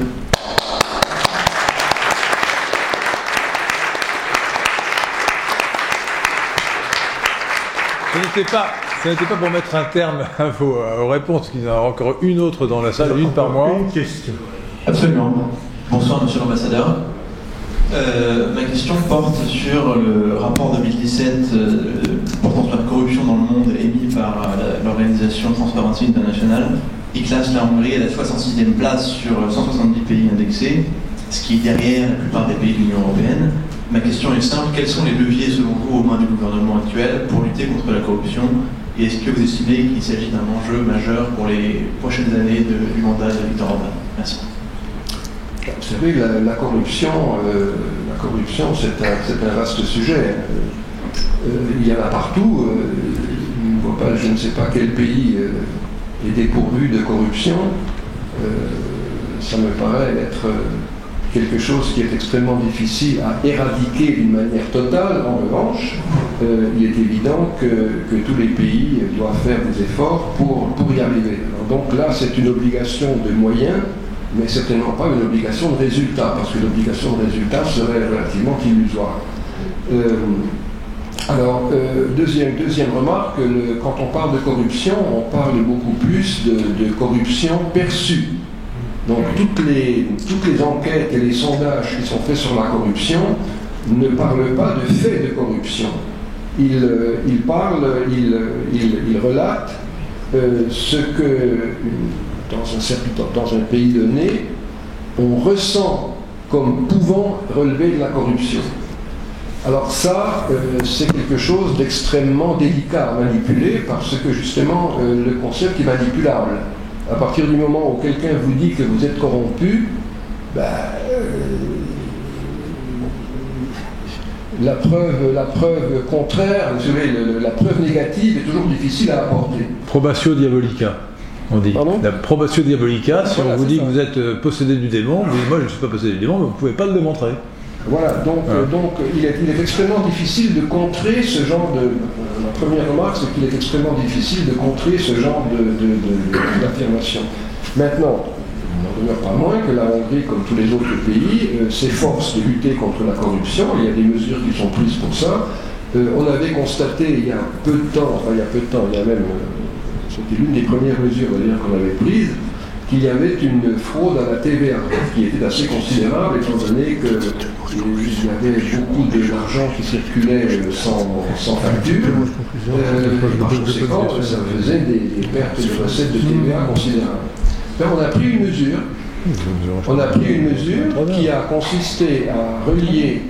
Ce n'était pas pour mettre un terme à vos réponses, qu'il y en a encore une autre dans la salle, une par mois. Une question. Absolument. Bonsoir, monsieur l'ambassadeur. Ma question porte sur le rapport 2017 portant sur la corruption dans le monde émis par l'organisation Transparency International. Il classe la Hongrie à la 66e place sur 170 pays indexés, ce qui est derrière la plupart des pays de l'Union européenne. Ma question est simple, quels sont les leviers selon vous, au moins du gouvernement actuel, pour lutter contre la corruption? Et est-ce que vous estimez qu'il s'agit d'un enjeu majeur pour les prochaines années du mandat de Viktor Orban? Merci. Vous savez, la corruption, c'est un vaste sujet. Il y en a partout. Je ne sais pas quel pays est dépourvu de corruption. Ça me paraît être quelque chose qui est extrêmement difficile à éradiquer d'une manière totale. En revanche, il est évident que tous les pays doivent faire des efforts pour y arriver. Alors donc là, c'est une obligation de moyens, mais certainement pas une obligation de résultat, parce que l'obligation de résultat serait relativement illusoire. Deuxième remarque, quand on parle de corruption, on parle beaucoup plus de corruption perçue. Donc toutes les enquêtes et les sondages qui sont faits sur la corruption ne parlent pas de faits de corruption. Ils relatent ce que, dans un pays donné, on ressent comme pouvant relever de la corruption. Alors ça, c'est quelque chose d'extrêmement délicat à manipuler parce que justement, le concept est manipulable. À partir du moment où quelqu'un vous dit que vous êtes corrompu, la preuve contraire, la preuve négative est toujours difficile à apporter. Probatio diabolica, on dit. Pardon ? La probatio diabolica, si voilà, on vous dit ça. que vous êtes possédé du démon, vous dites moi je ne suis pas possédé du démon, mais vous ne pouvez pas le démontrer. Voilà, donc il est extrêmement difficile de contrer ce genre de... La première remarque, c'est qu'il est extrêmement difficile de contrer ce genre d'affirmation. Maintenant, il n'en demeure pas moins que la Hongrie, comme tous les autres pays, s'efforce de lutter contre la corruption. Il y a des mesures qui sont prises pour ça. On avait constaté il y a peu de temps, c'était l'une des premières mesures d'ailleurs qu'on avait prises, qu'il y avait une fraude à la TVA qui était assez considérable étant donné qu'il y avait beaucoup d'argent qui circulait sans facture. Par conséquent, ça faisait des pertes de recettes de TVA considérables. Alors, on a pris une mesure qui a consisté à relier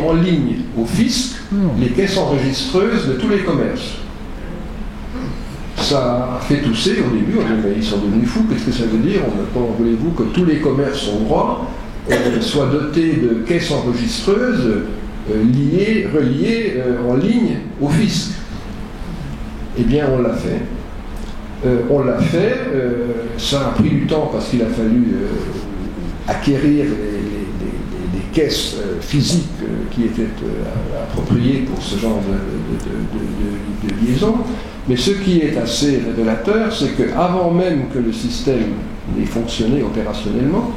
en ligne au fisc les caisses enregistreuses de tous les commerces. Ça a fait tousser au début, on dit mais ils sont devenus fous, qu'est-ce que ça veut dire? Comment voulez-vous que tous les commerces en droit soient dotés de caisses enregistreuses reliées en ligne au fisc? Eh bien on l'a fait. Ça a pris du temps parce qu'il a fallu acquérir des caisses physiques qui étaient appropriées pour ce genre de liaison. Mais ce qui est assez révélateur, c'est qu'avant même que le système n'ait fonctionné opérationnellement,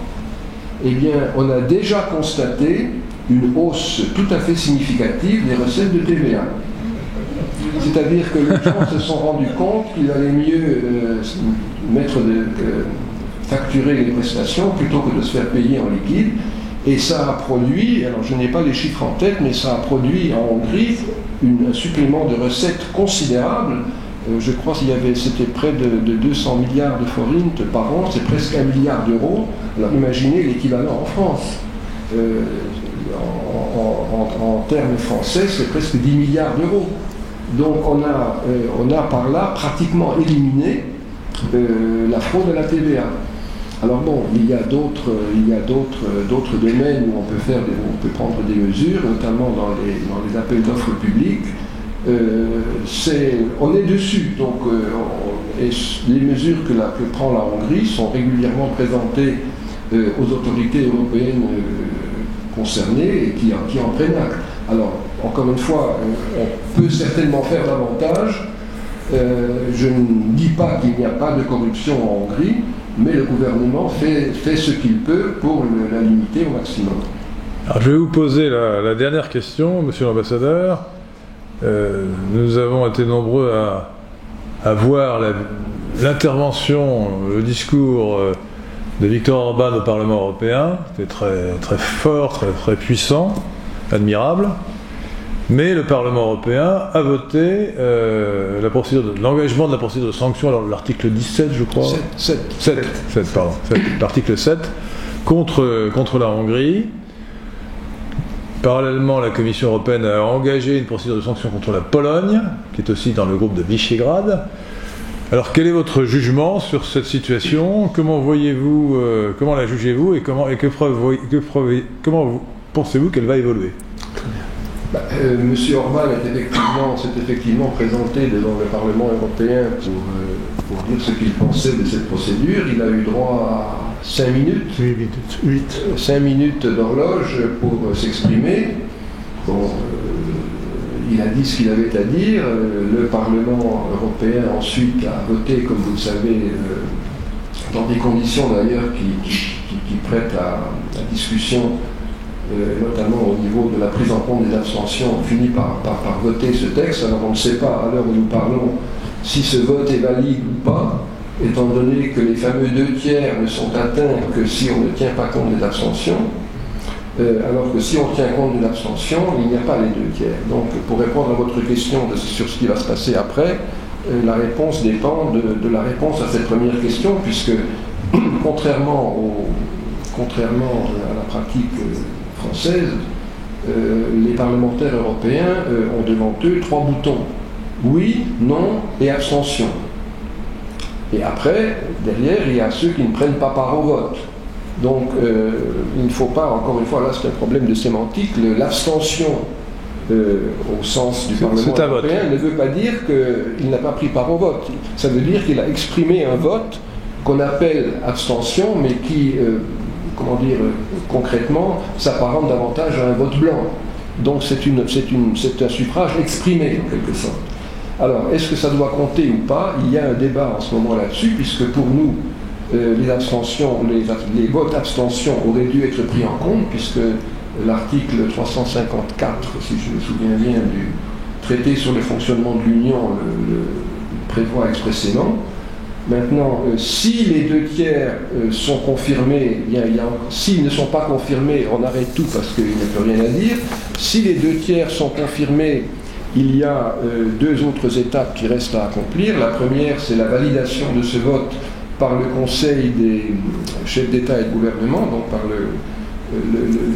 eh bien, on a déjà constaté une hausse tout à fait significative des recettes de TVA. C'est-à-dire que les gens se sont rendus compte qu'il valait mieux facturer les prestations plutôt que de se faire payer en liquide. Et ça a produit, alors je n'ai pas les chiffres en tête, mais ça a produit en Hongrie un supplément de recettes considérable. Je crois qu'il c'était près de 200 milliards de forints par an, c'est presque 1 milliard d'euros. Alors imaginez l'équivalent en France. En termes français, c'est presque 10 milliards d'euros. Donc on a par là pratiquement éliminé la fraude à la TVA. Alors bon, il y a d'autres domaines où on peut prendre des mesures, notamment dans les appels d'offres publics. On est dessus, donc et les mesures que prend la Hongrie sont régulièrement présentées aux autorités européennes concernées et qui en prennent acte. Alors, encore une fois, on peut certainement faire davantage. Je ne dis pas qu'il n'y a pas de corruption en Hongrie, mais le gouvernement fait ce qu'il peut pour la limiter au maximum. Alors, je vais vous poser la dernière question, monsieur l'ambassadeur. Nous avons été nombreux à voir l'intervention, le discours de Viktor Orban au Parlement européen. C'était très, très fort, très, très puissant, admirable. Mais le Parlement européen a voté l'engagement de la procédure de sanction, alors l'article 17, je crois. 7, l'article 7, contre la Hongrie. Parallèlement, la Commission européenne a engagé une procédure de sanction contre la Pologne, qui est aussi dans le groupe de Visegrad. Alors, quel est votre jugement sur cette situation? Comment voyez-vous, comment la jugez-vous et comment pensez-vous qu'elle va évoluer? Monsieur Orban s'est effectivement présenté devant le Parlement européen pour dire ce qu'il pensait de cette procédure. Il a eu droit à 5 minutes. 5 minutes d'horloge pour s'exprimer. Bon, il a dit ce qu'il avait à dire. Le Parlement européen ensuite a voté, comme vous le savez, dans des conditions d'ailleurs qui prêtent à discussion, notamment au niveau de la prise en compte des abstentions, on finit par voter ce texte. Alors on ne sait pas, à l'heure où nous parlons, si ce vote est valide ou pas, étant donné que les fameux 2/3 ne sont atteints que si on ne tient pas compte des abstentions, alors que si on tient compte de l'abstention, il n'y a pas les 2/3. Donc pour répondre à votre question sur ce qui va se passer après, la réponse dépend de la réponse à cette première question, puisque contrairement à la pratique française, les parlementaires européens ont devant eux 3 boutons. Oui, non et abstention. Et après, derrière, il y a ceux qui ne prennent pas part au vote. Donc il ne faut pas, encore une fois, là c'est un problème de sémantique, l'abstention au sens du Parlement européen ne veut pas dire qu'il n'a pas pris part au vote. Ça veut dire qu'il a exprimé un vote qu'on appelle abstention, mais qui, concrètement, s'apparente davantage à un vote blanc. Donc c'est un suffrage exprimé, en quelque sorte. Alors, est-ce que ça doit compter ou pas? Il y a un débat en ce moment là-dessus, puisque pour nous, les abstentions, les votes abstention auraient dû être pris en compte, puisque l'article 354, si je me souviens bien, du traité sur le fonctionnement de l'Union le prévoit expressément. Maintenant, si les 2/3 sont confirmés, s'ils ne sont pas confirmés, on arrête tout parce qu'il n'y a plus rien à dire. Si les 2/3 sont confirmés, il y a 2 autres étapes qui restent à accomplir. La première, c'est la validation de ce vote par le Conseil des chefs d'État et de gouvernement, donc par le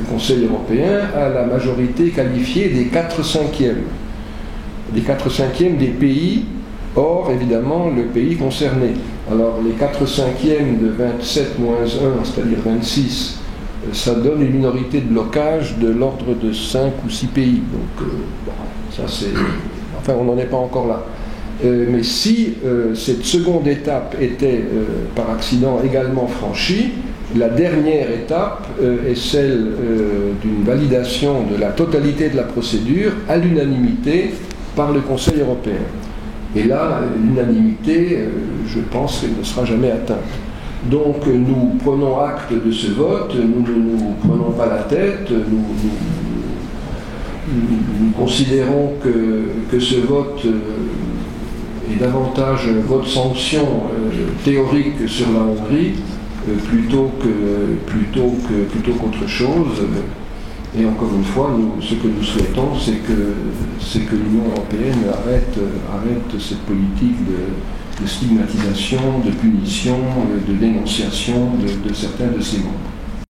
Conseil européen, à la majorité qualifiée des 4/5. Des 4/5 des pays, hors évidemment le pays concerné. Alors les 4/5 de 27 moins 1, c'est-à-dire 26, ça donne une minorité de blocage de l'ordre de 5 ou 6 pays. Donc ça c'est... Enfin on n'en est pas encore là. Mais si cette seconde étape était par accident également franchie, la dernière étape est celle d'une validation de la totalité de la procédure à l'unanimité par le Conseil européen. Et là, l'unanimité, je pense qu'elle ne sera jamais atteinte. Donc nous prenons acte de ce vote, nous ne nous prenons pas la tête, nous considérons que ce vote est davantage un vote sanction théorique sur la Hongrie plutôt qu'autre chose. Et encore une fois, ce que nous souhaitons, c'est que l'Union européenne arrête cette politique de stigmatisation, de punition, de dénonciation de certains de ses membres.